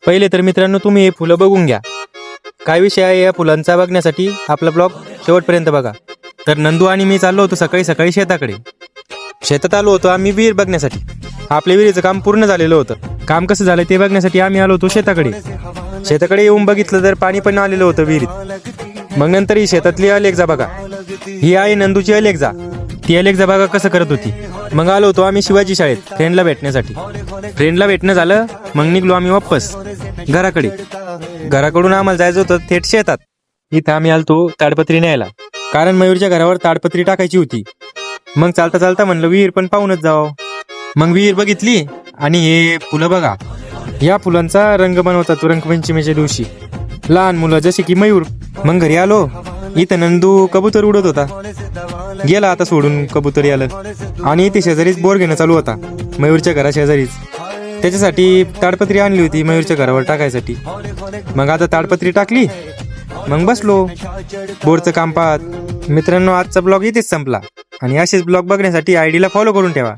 पहिले तर मित्रांनो तुम्ही हे फुलं बघून घ्या. काय विषय आहे या फुलांचा बघण्यासाठी आपला ब्लॉग शेवटपर्यंत बघा. तर नंदू आणि मी चाललो होतो सकाळी सकाळी शेताकडे. शेतात आलो होतो आम्ही विहीर बघण्यासाठी. आपल्या विहिरीचं काम पूर्ण झालेलं होतं. काम कसं झालं ते बघण्यासाठी आम्ही आलो होतो शेताकडे. शेताकडे येऊन बघितलं तर पाणी पण आलेलं होतं विहिरीत. मग नंतर ही शेतातली अलेक्झा बघा. ही आहे नंदूची अलेक्झा. ती अलेक्झा बघा कसं करत होती. मग आलो होतो आम्ही शिवाजी शाळेत फ्रेंडला भेटण्यासाठी. फ्रेंडला भेटणं झालं मग निघलो आम्ही वापस घराकडे. घराकडून आम्हाला जायचं होतं थेट शेतात. इथं आम्ही आलतो ताडपत्री न्यायला, कारण मयूरच्या घरावर ताडपत्री टाकायची होती. मग चालता चालता म्हणलं विहीर पण पाहूनच जावं. मग विहीर बघितली आणि हे फुलं बघा. या फुलांचा रंग बनवतात रंगपंचमीच्या दिवशी लहान मुलं जसे की मयूर. मग घरी आलो, इथं नंदू कबूतर उडत होता. गेला आता सोडून कबूतर याला. आणि इथे शेजारीच बोर घेणं चालू होता मयूरच्या घरा शेजारीच. त्याच्यासाठी ताडपत्री आणली होती मयूरच्या घरावर टाकायसाठी. मग आता ताडपत्री टाकली मग बसलो बोरचं काम पाहत. मित्रांनो आजचा ब्लॉग इथेच संपला आणि असेच ब्लॉग बघण्यासाठी आयडीला फॉलो करून ठेवा.